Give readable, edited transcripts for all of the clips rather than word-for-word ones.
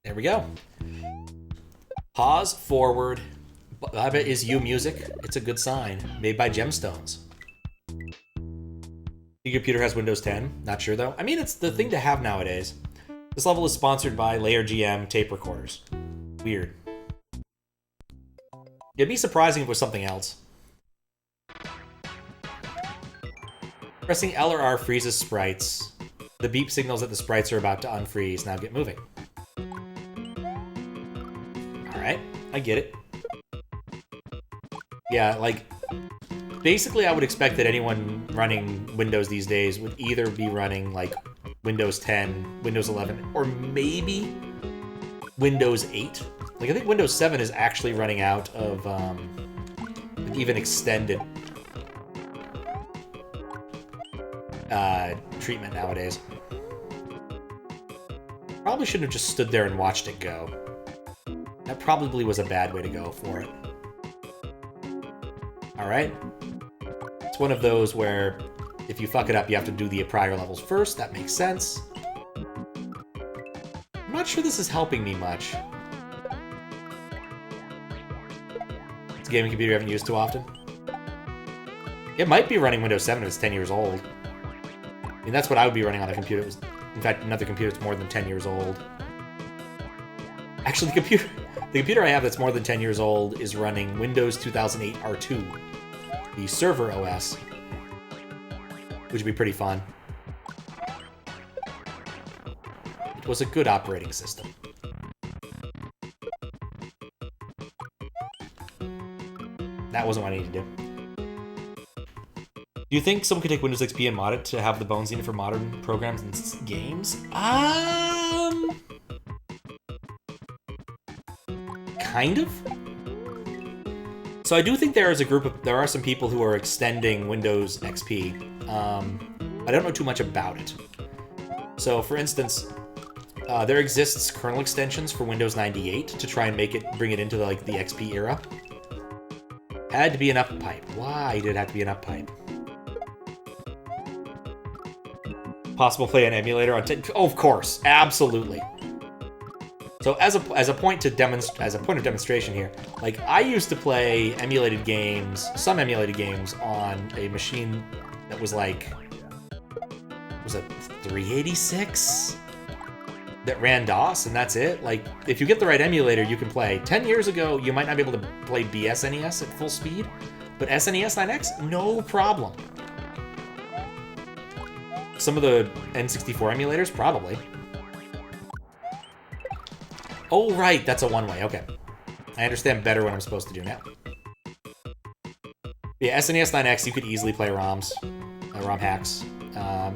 There we go. Pause forward. Baba is you music. It's a good sign. Made by Gemstones. Your computer has Windows 10. Not sure though. I mean, it's the thing to have nowadays. This level is sponsored by Layer GM tape recorders. Weird. It'd be surprising if it was something else. Pressing L or R freezes sprites. The beep signals that the sprites are about to unfreeze. Now get moving. Alright, I get it. Yeah, like, basically I would expect that anyone running Windows these days would either be running, like, Windows 10, Windows 11, or maybe Windows 8. Like, I think Windows 7 is actually running out of, even extended treatment nowadays. Probably shouldn't have just stood there and watched it go. That probably was a bad way to go for it. Alright. It's one of those where if you fuck it up, you have to do the prior levels first. That makes sense. I'm not sure this is helping me much. It's a gaming computer you haven't used too often. It might be running Windows 7 if it's 10 years old. I mean, that's what I would be running on a computer. In fact, another computer that's more than 10 years old. Actually, the computer I have that's more than 10 years old is running Windows 2008 R2, the server OS, which would be pretty fun. It was a good operating system. That wasn't what I needed to do. Do you think someone could take Windows XP and mod it to have the bones needed for modern programs and games? Kind of. So I do think there are some people who are extending Windows XP. I don't know too much about it. So for instance, there exists kernel extensions for Windows 98 to try and bring it into the XP era. Had to be an up pipe. Why did it have to be an up pipe? Possible play an emulator on 10. Oh, of course, absolutely. So as a point of demonstration here, like I used to play some emulated games on a machine that was like, was it 386 that ran DOS, and that's it. Like if you get the right emulator, you can play. 10 years ago, you might not be able to play BSNES at full speed, but SNES 9X, no problem. Some of the N64 emulators, probably. Oh, right, that's a one-way, okay. I understand better what I'm supposed to do now. Yeah, SNES 9X, you could easily play ROMs, ROM hacks.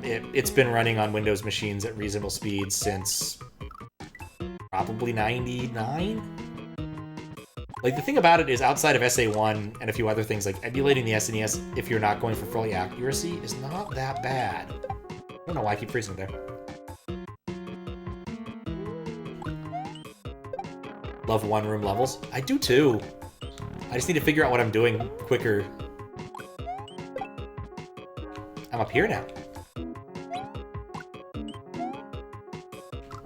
It's been running on Windows machines at reasonable speeds since probably 99? Like, the thing about it is, outside of SA1 and a few other things, like emulating the SNES, if you're not going for full accuracy, is not that bad. I don't know why I keep freezing there. Love one-room levels. I do too. I just need to figure out what I'm doing quicker. I'm up here now.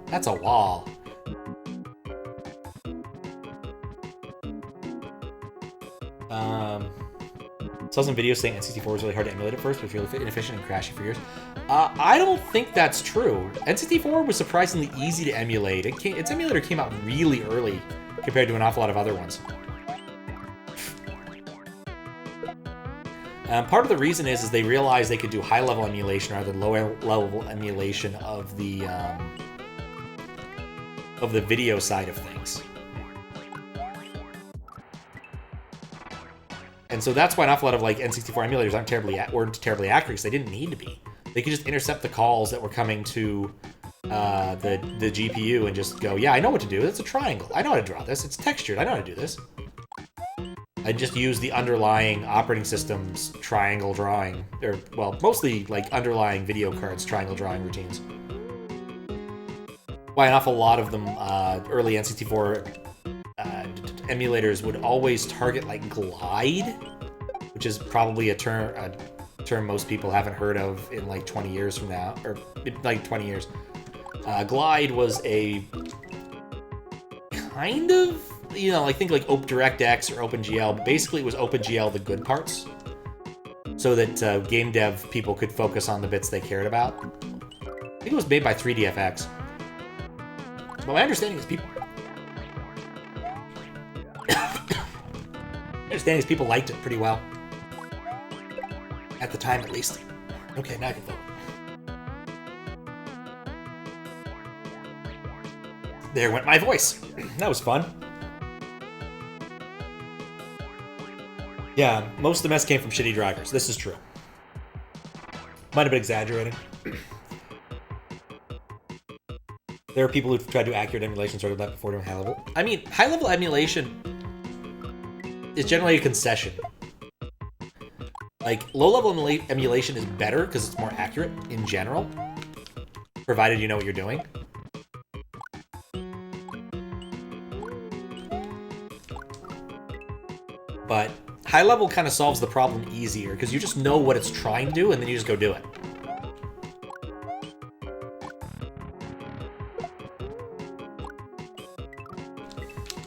That's a wall. Saw some videos saying N64 was really hard to emulate at first, but it's really inefficient and crashy for years. I don't think that's true. N64 was surprisingly easy to emulate. Its emulator came out really early compared to an awful lot of other ones. Part of the reason is they realized they could do high-level emulation rather than low-level emulation of the video side of things. And so that's why an awful lot of N64 emulators weren't terribly accurate, because they didn't need to be. They could just intercept the calls that were coming to the GPU and just go, yeah, I know what to do. It's a triangle. I know how to draw this. It's textured. I know how to do this. I just use the underlying operating system's triangle drawing, or, well, mostly underlying video cards' triangle drawing routines. Why an awful lot of them, early N64 emulators would always target glide, which is probably a term most people haven't heard of in 20 years from now, or 20 years. Glide was a kind of, you know, like think like DirectX or OpenGL, but basically it was OpenGL the good parts, so that game dev people could focus on the bits they cared about. I think it was made by 3DFX. But my understanding is people... people liked it pretty well. At the time, at least. Okay, now I can vote. There went my voice. That was fun. Yeah, most of the mess came from shitty drivers. This is true. Might have been exaggerating. There are people who try to do accurate emulation sort of that before doing high level. I mean, high level emulation is generally a concession. Like, low level emulation is better because it's more accurate in general, provided you know what you're doing. But high level kind of solves the problem easier because you just know what it's trying to do and then you just go do it.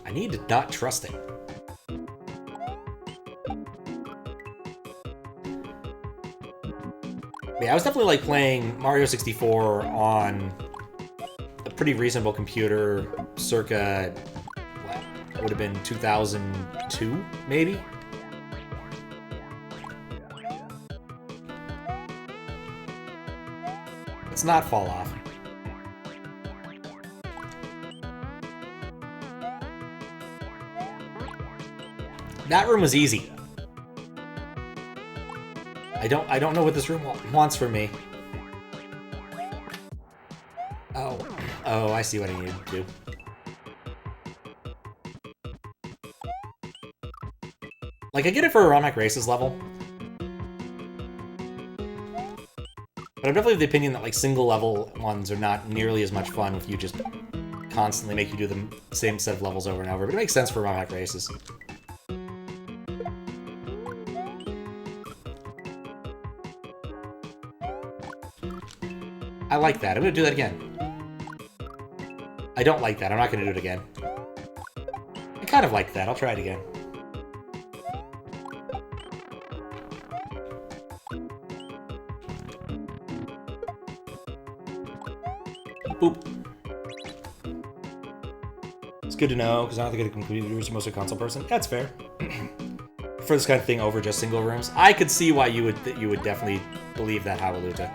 I need to not trust it. Yeah, I was definitely like playing Mario 64 on a pretty reasonable computer circa, what would have been 2002, maybe? Let's not fall off. That room was easy. I don't know what this room wants from me. Oh, I see what I need to do. Like, I get it for a Romhack Races level. But I'm definitely of the opinion that, like, single-level ones are not nearly as much fun if you just constantly make you do the same set of levels over and over. But it makes sense for Romhack Races. I like that. I'm gonna do that again. I don't like that. I'm not gonna do it again. I kind of like that. I'll try it again. Boop. It's good to know, because I don't think I can completely do it. You're mostly a console person. That's fair. For this kind of thing over just single rooms, I could see why you would definitely believe that, Havaluta.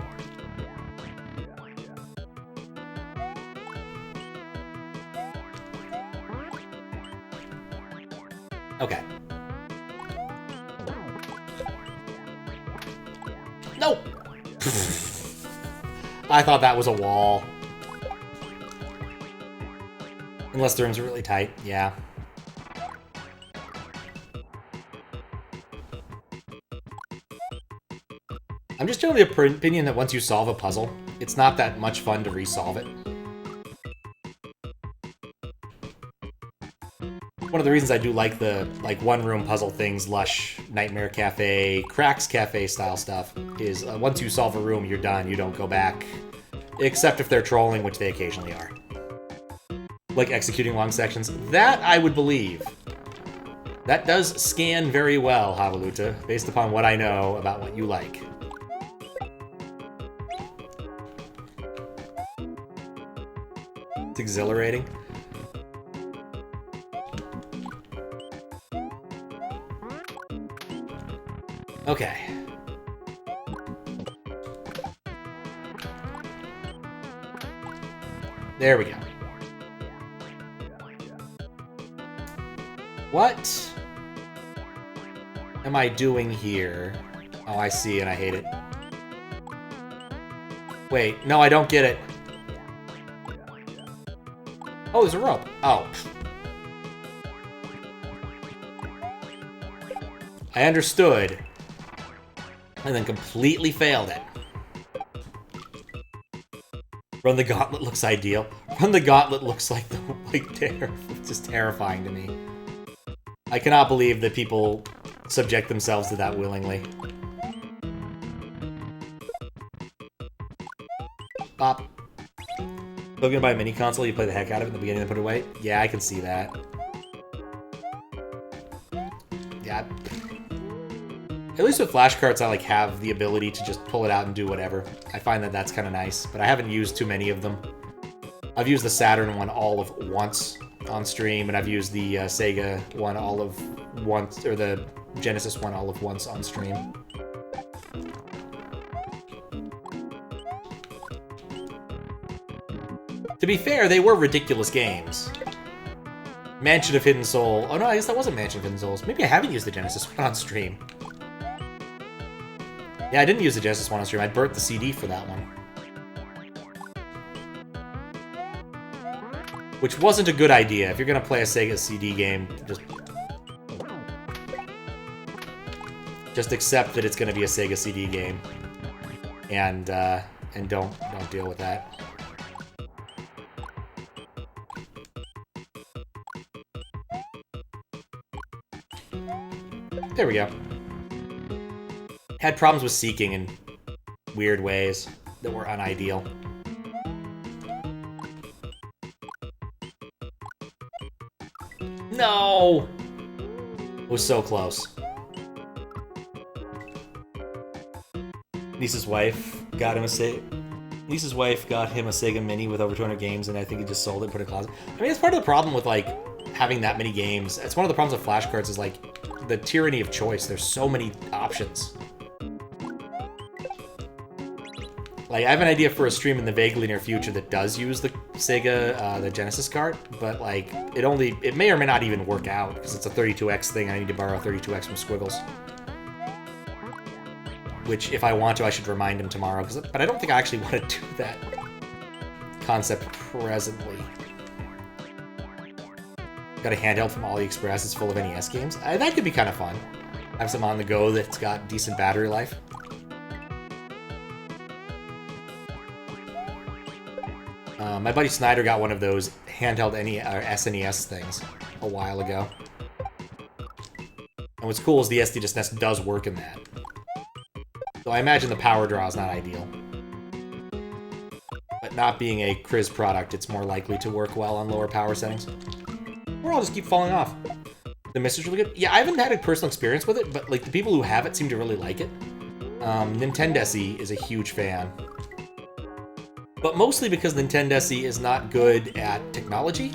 Okay. No! I thought that was a wall. Unless the rooms are really tight, yeah. I'm just generally of the opinion that once you solve a puzzle, it's not that much fun to resolve it. One of the reasons I do like the one-room puzzle things, Lush, Nightmare Cafe, Cracks Cafe style stuff, is once you solve a room, you're done. You don't go back, except if they're trolling, which they occasionally are. Like executing long sections. That I would believe. That does scan very well, Havaluta, based upon what I know about what you like. It's exhilarating. Okay. There we go. What am I doing here? Oh, I see, and I hate it. Wait, no, I don't get it. Oh, there's a rope. Oh. I understood. And then completely failed it. Run the Gauntlet looks ideal. Run the Gauntlet looks like just terrifying to me. I cannot believe that people subject themselves to that willingly. Bop. Looking to buy a mini console, you play the heck out of it in the beginning and put it away? Yeah, I can see that. Yeah. At least with flash carts, I like have the ability to just pull it out and do whatever. I find that that's kind of nice, but I haven't used too many of them. I've used the Saturn one all of once on stream, and I've used the Sega one all of once, or the Genesis one all of once on stream. To be fair, they were ridiculous games. Mansion of Hidden Soul. Oh no, I guess that wasn't Mansion of Hidden Souls. Maybe I haven't used the Genesis one on stream. Yeah, I didn't use the Genesis one on stream. I burnt the CD for that one. Which wasn't a good idea. If you're gonna play a Sega CD game, just accept that it's gonna be a Sega CD game, and don't deal with that. There we go. Had problems with seeking in weird ways that were unideal. No! It was so close. Niece's wife got him a Sega Mini with over 200 games, and I think he just sold it and put it in a closet. I mean, it's part of the problem with, like, having that many games. It's one of the problems with flash cards is, like, the tyranny of choice. There's so many options. Like, I have an idea for a stream in the vaguely near future that does use the Sega, the Genesis cart, but, like, it may or may not even work out, because it's a 32X thing, I need to borrow 32X from Squiggles. Which, if I want to, I should remind him tomorrow, but I don't think I actually want to do that concept presently. Got a handheld from AliExpress, it's full of NES games. That could be kind of fun. Have some on the go that's got decent battery life. My buddy Snyder got one of those handheld SNES things a while ago. And what's cool is the SD to SNES does work in that. So I imagine the power draw is not ideal. But not being a Kriz product, it's more likely to work well on lower power settings. Or I'll just keep falling off. The Mister's really good. Yeah, I haven't had a personal experience with it, but like the people who have it seem to really like it. Nintendesi is a huge fan. But mostly because Nintendesi is not good at technology.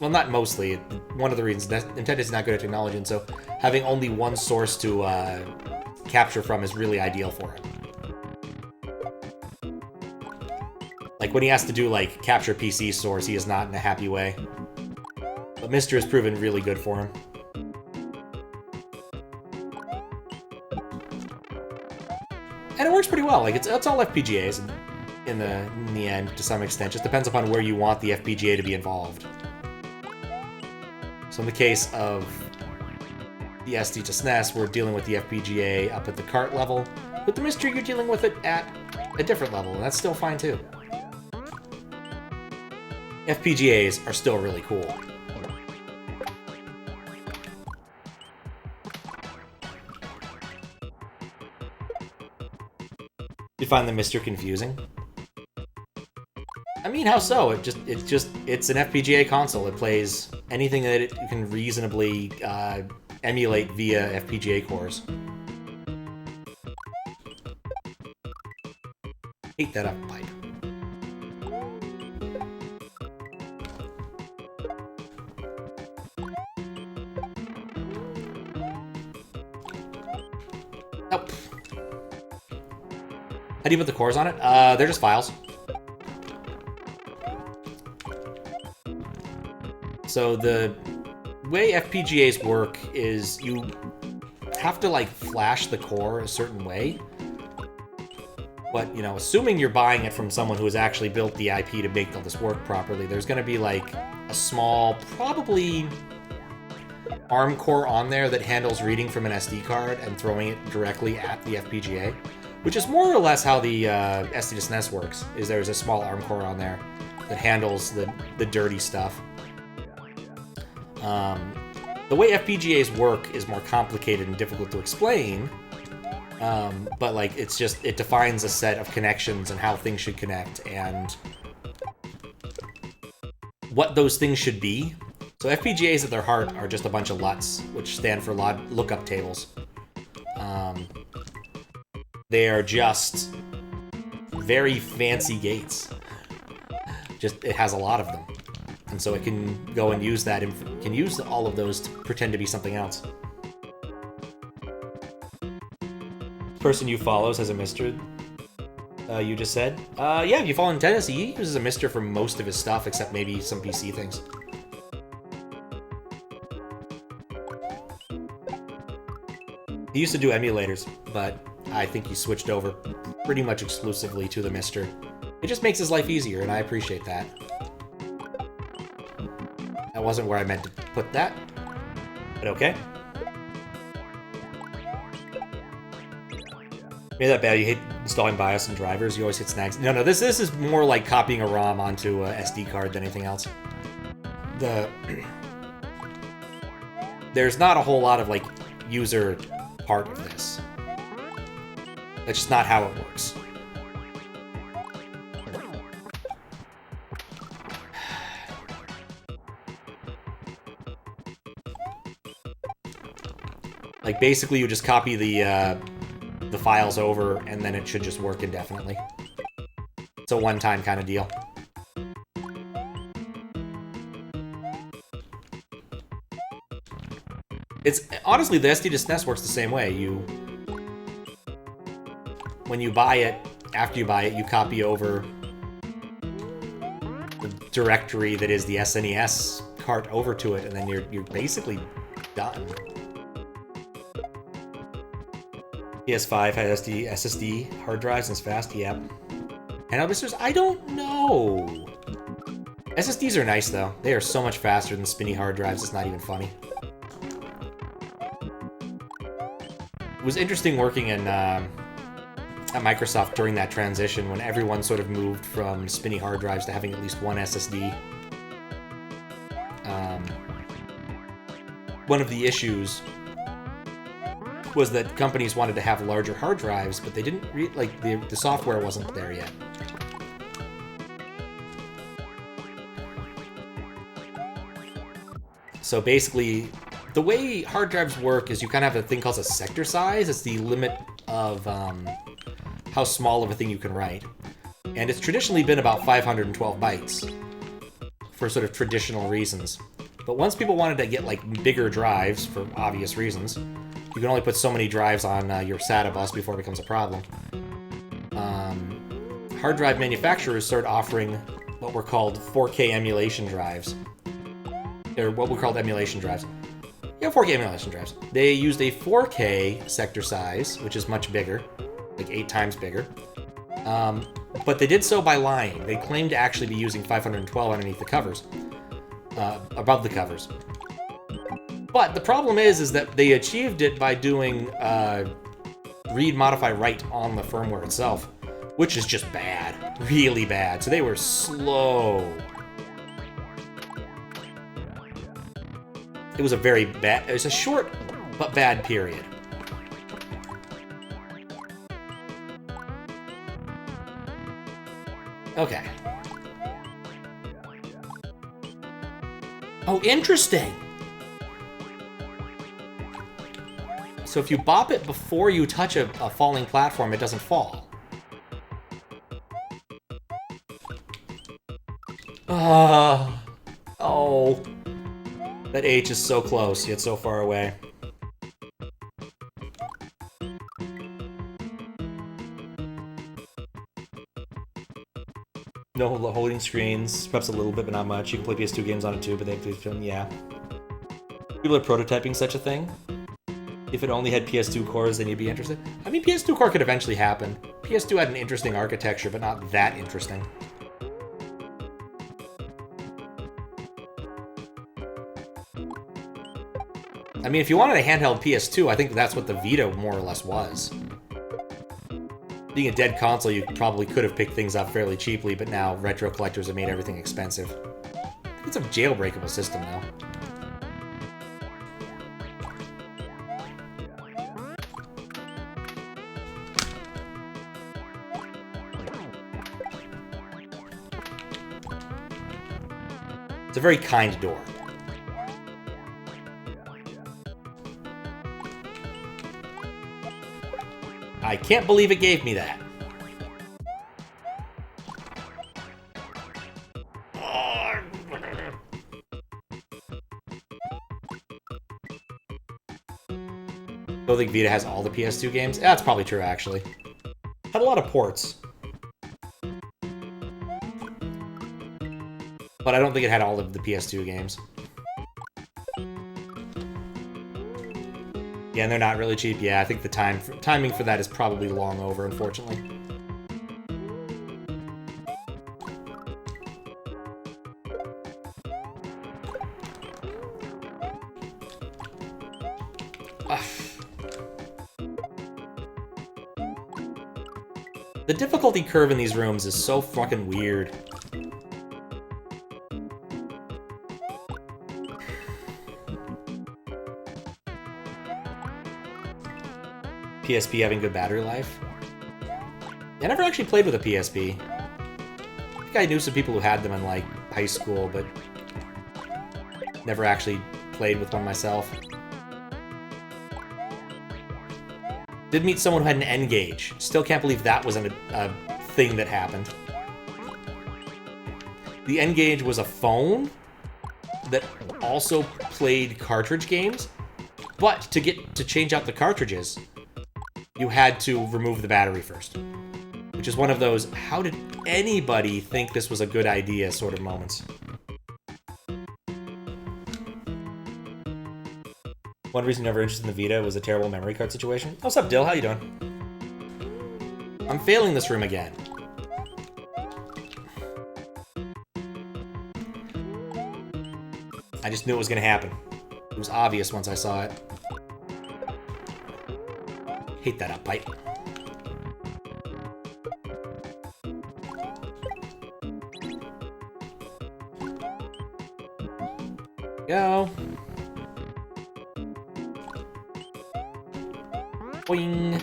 Well, not mostly. One of the reasons Nintendesi is not good at technology, and so having only one source to capture from is really ideal for it. Like when he has to do like capture PC source, he is not in a happy way. But Mister has proven really good for him. And it works pretty well. Like it's all FPGAs in the end to some extent. Just depends upon where you want the FPGA to be involved. So in the case of the SD to SNES, we're dealing with the FPGA up at the cart level. With the Mister, you're dealing with it at a different level, and that's still fine too. FPGAs are still really cool. You find the Mister confusing? I mean, how so? It's an FPGA console. It plays anything that it can reasonably emulate via FPGA cores. Hate that up pipe. Nope. How do you put the cores on it? They're just files. So the way FPGAs work is you have to like flash the core a certain way. But, you know, assuming you're buying it from someone who has actually built the IP to make all this work properly, there's going to be like a small, probably ARM core on there that handles reading from an SD card and throwing it directly at the FPGA, which is more or less how the SD to SNES works, is there's a small ARM core on there that handles the dirty stuff. The way FPGAs work is more complicated and difficult to explain, but like it defines a set of connections and how things should connect, and what those things should be. So FPGAs at their heart are just a bunch of LUTs, which stand for lookup tables. They are just very fancy gates. Just, it has a lot of them. And so it can go and use that, and can use all of those to pretend to be something else. Person you follows has a Mister, you just said? Yeah, if you follow Nintendo, he uses a Mister for most of his stuff, except maybe some PC things. He used to do emulators, but I think he switched over pretty much exclusively to the Mister. It just makes his life easier, and I appreciate that. That wasn't where I meant to put that, but okay. Maybe that bad. You hate installing BIOS and drivers. You always hit snags. No, this is more like copying a ROM onto a SD card than anything else. There's not a whole lot of like user part of this. That's just not how it works. Like basically, you just copy the files over, and then it should just work indefinitely. It's a one-time kind of deal. It's honestly, the SD to SNES works the same way. When you buy it, after you buy it, you copy over the directory that is the SNES cart over to it, and then you're basically done. PS5 has SSD hard drives and it's fast. Yep. Handheld misters? I don't know. SSDs are nice though. They are so much faster than spinny hard drives. It's not even funny. It was interesting working in at Microsoft during that transition when everyone sort of moved from spinny hard drives to having at least one SSD. One of the issues was that companies wanted to have larger hard drives, but they didn't the software wasn't there yet. So basically, the way hard drives work is you kind of have a thing called a sector size. It's the limit of how small of a thing you can write. And it's traditionally been about 512 bytes for sort of traditional reasons. But once people wanted to get like bigger drives for obvious reasons, you can only put so many drives on your SATA bus before it becomes a problem. Hard drive manufacturers started offering what were called 4K emulation drives. They're what we called emulation drives. Yeah, 4K emulation drives. They used a 4K sector size, which is much bigger, like 8 times bigger. But they did so by lying. They claimed to actually be using 512 underneath the covers, above the covers. But the problem is that they achieved it by doing read, modify, write on the firmware itself, which is just bad, really bad. So they were slow. It was a very bad, it was a short but bad period. Okay. Oh, interesting. So if you bop it before you touch a falling platform, it doesn't fall. Oh. That H is so close, yet so far away. No holding screens, perhaps a little bit, but not much. You can play PS2 games on it too, but they have to film, yeah. People are prototyping such a thing. If it only had PS2 cores, then you'd be interested. I mean, PS2 core could eventually happen. PS2 had an interesting architecture, but not that interesting. I mean, if you wanted a handheld PS2, I think that's what the Vita more or less was. Being a dead console, you probably could have picked things up fairly cheaply, but now retro collectors have made everything expensive. It's a jailbreakable system now. a very kind door. I can't believe it gave me that. I don't think Vita has all the PS2 games. That's probably true, actually. Had a lot of ports. But I don't think it had all of the PS2 games. Yeah, and they're not really cheap. Yeah, I think the timing for that is probably long over, unfortunately. The difficulty curve in these rooms is so fucking weird. PSP having good battery life? I never actually played with a PSP. I think I knew some people who had them in, like, high school, but never actually played with one myself. Did meet someone who had an N-Gage. Still can't believe that was a thing that happened. The N-Gage was a phone that also played cartridge games, but to change out the cartridges, you had to remove the battery first. Which is one of those, how did anybody think this was a good idea sort of moments. One reason never interested in the Vita was a terrible memory card situation. What's up, Dill? How you doing? I'm failing this room again. I just knew it was going to happen. It was obvious once I saw it. Hate that up pipe. Go. Boing.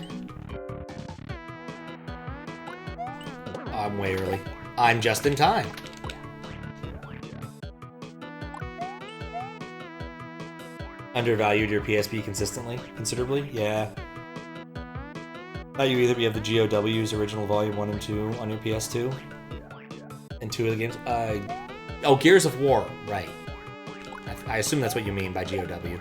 I'm way early. I'm just in time. Undervalued your PSP considerably? Yeah. Now you either have the GOW's original Volume 1 and 2 on your PS2, and 2 of the games. Oh, Gears of War, right. I assume that's what you mean by GOW.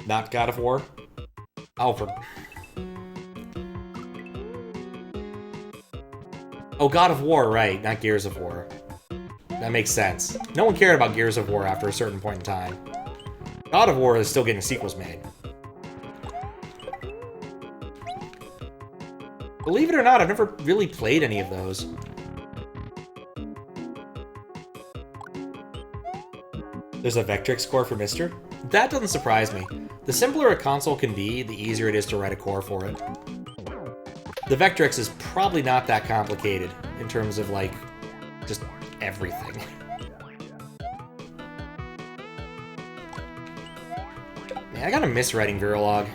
Not God of War? Oh, Oh, God of War, right. Not Gears of War. That makes sense. No one cared about Gears of War after a certain point in time. God of War is still getting sequels made. Believe it or not, I've never really played any of those. There's a Vectrix score for Mister? That doesn't surprise me. The simpler a console can be, the easier it is to write a core for it. The Vectrix is probably not that complicated in terms of, like, just everything. Man, I gotta miss writing Verilog.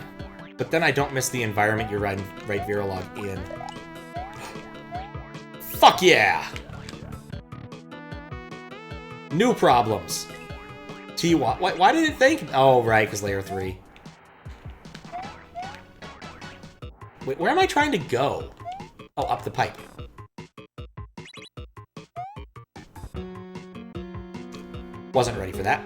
But then I don't miss the environment you write Verilog in. Fuck yeah! New problems. Why did it think? Oh, right, because layer 3. Wait, where am I trying to go? Oh, up the pipe. Wasn't ready for that.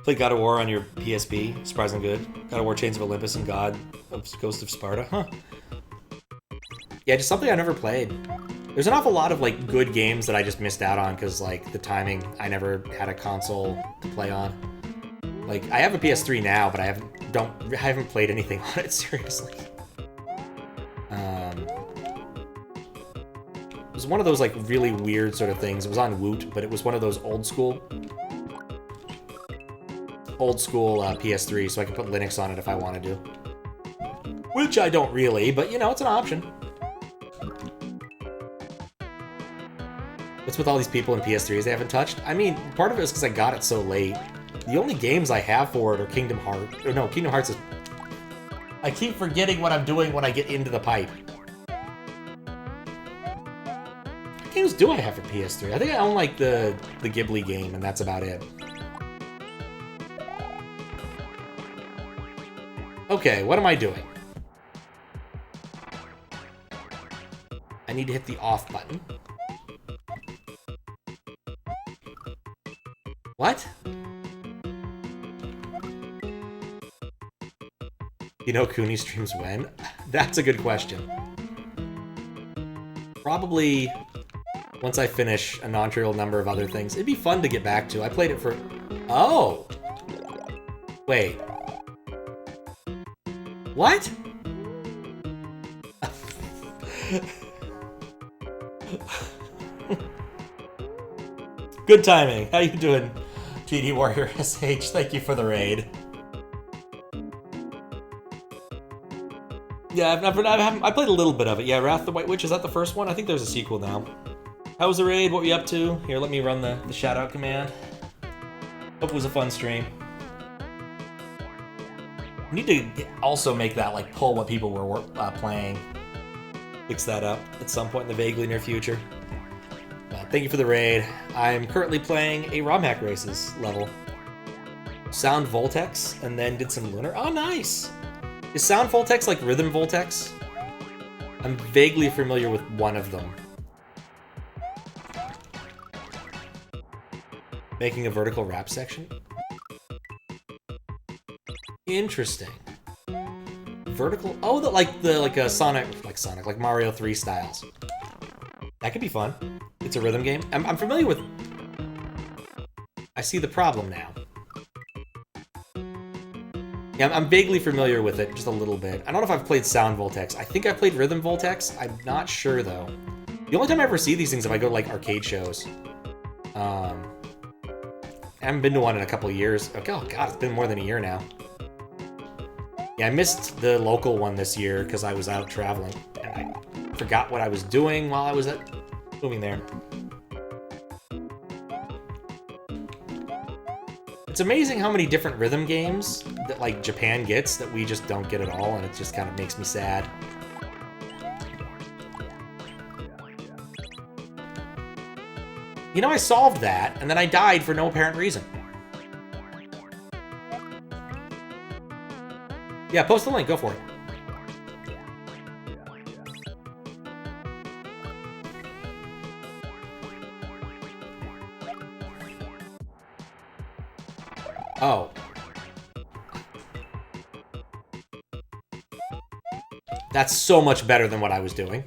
Played God of War on your PSP. Surprisingly good. God of War Chains of Olympus and Ghost of Sparta. Huh. Yeah, just something I never played. There's an awful lot of, like, good games that I just missed out on because, like, the timing, I never had a console to play on. Like, I have a PS3 now, but I haven't played anything on it, seriously. It was one of those, like, really weird sort of things. It was on Woot, but it was one of those old school PS3, so I could put Linux on it if I wanted to. Which I don't really, but, you know, it's an option. What's with all these people in PS3s they haven't touched? I mean, part of it is because I got it so late. The only games I have for it are Kingdom Hearts. Or no, Kingdom Hearts is... I keep forgetting what I'm doing when I get into the pipe. What games do I have for PS3? I think I own, like, the Ghibli game, and that's about it. Okay, what am I doing? I need to hit the off button. What? You know Cooney streams when? That's a good question. Probably once I finish a non-trivial number of other things. It'd be fun to get back to. I played it for... Oh! Wait. What? Good timing. How you doing, TD Warrior SH? Thank you for the raid. Yeah, I played a little bit of it. Yeah, Wrath of the White Witch, is that the first one? I think there's a sequel now. How was the raid? What were you up to? Here, let me run the shout-out command. Hope it was a fun stream. We need to also make that, like, pull what people were playing. Fix that up at some point in the vaguely near future. Thank you for the raid. I'm currently playing a Romhack Races level. Sound Voltex, and then did some Lunar. Oh, nice! Is Sound Voltex like Rhythm Voltex? I'm vaguely familiar with one of them. Making a vertical rap section? Interesting. Vertical? Oh, like Mario 3 styles. That could be fun. It's a rhythm game. I'm familiar with... I see the problem now. Yeah, I'm vaguely familiar with it, just a little bit. I don't know if I've played Sound Voltex. I think I played Rhythm Voltex. I'm not sure, though. The only time I ever see these things is if I go to, like, arcade shows. I haven't been to one in a couple of years. Oh, God, it's been more than a year now. Yeah, I missed the local one this year because I was out traveling. And I forgot what I was doing while I was moving there. It's amazing how many different rhythm games that, like, Japan gets that we just don't get at all, and it just kind of makes me sad. You know, I solved that, and then I died for no apparent reason. Yeah, post the link. Go for it. Oh. That's so much better than what I was doing.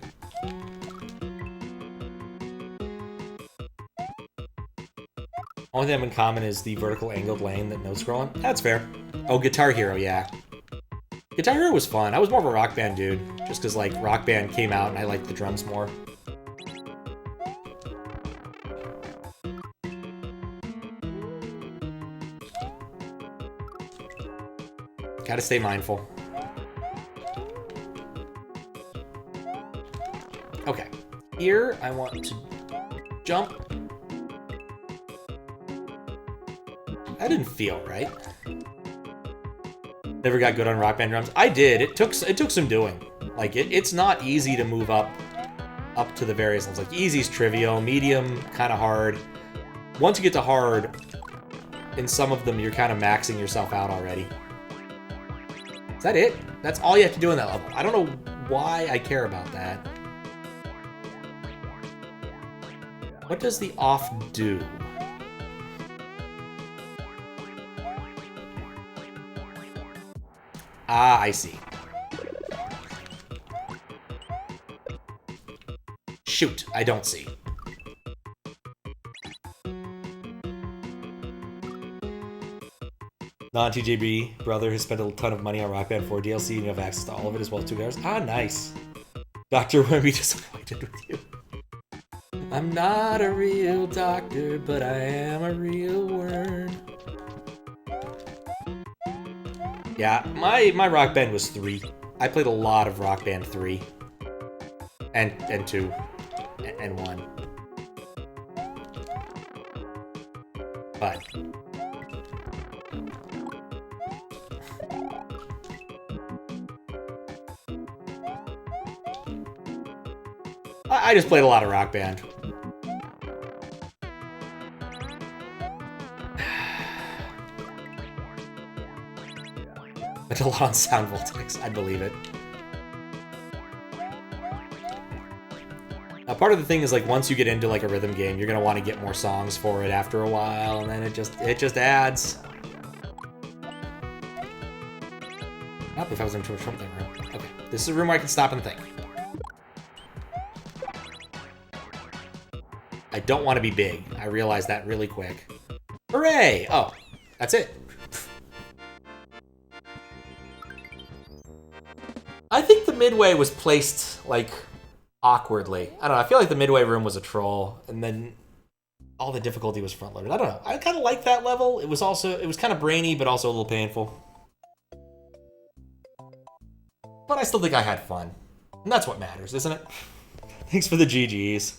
Only thing I have in common is the vertical angled lane that no scrolling. That's fair. Oh, Guitar Hero, yeah. Guitar Hero was fun. I was more of a Rock Band dude, just because, like, Rock Band came out and I liked the drums more. Gotta stay mindful. Okay. Here, I want to jump. That didn't feel right. Never got good on Rock Band drums. I did. It took some doing. Like, it's not easy to move up to the various levels. Like, easy's trivial, medium, kind of hard. Once you get to hard, in some of them, you're kind of maxing yourself out already. Is that it? That's all you have to do in that level. I don't know why I care about that. What does the off do? Ah, I see. Shoot, I don't see. Non-TJB brother has spent a ton of money on Rock Band 4 DLC and you have access to all of it as well as 2 guitars. Ah, nice. Doctor won't be disappointed with you. I'm not a real doctor, but I am a real worm. Yeah, my Rock Band was 3. I played a lot of Rock Band 3. And 2. And 1. But I just played a lot of Rock Band. It's a lot on Sound Voltex, I believe it. Now, part of the thing is, like, once you get into, like, a rhythm game, you're gonna want to get more songs for it after a while, and then it just adds. Oh, if I was in too much from that room. Okay, this is a room where I can stop and think. I don't want to be big. I realized that really quick. Hooray! Oh, that's it. I think the midway was placed, like, awkwardly. I don't know, I feel like the midway room was a troll, and then all the difficulty was front-loaded. I don't know, I kind of like that level. It was kind of brainy, but also a little painful. But I still think I had fun. And that's what matters, isn't it? Thanks for the GGs.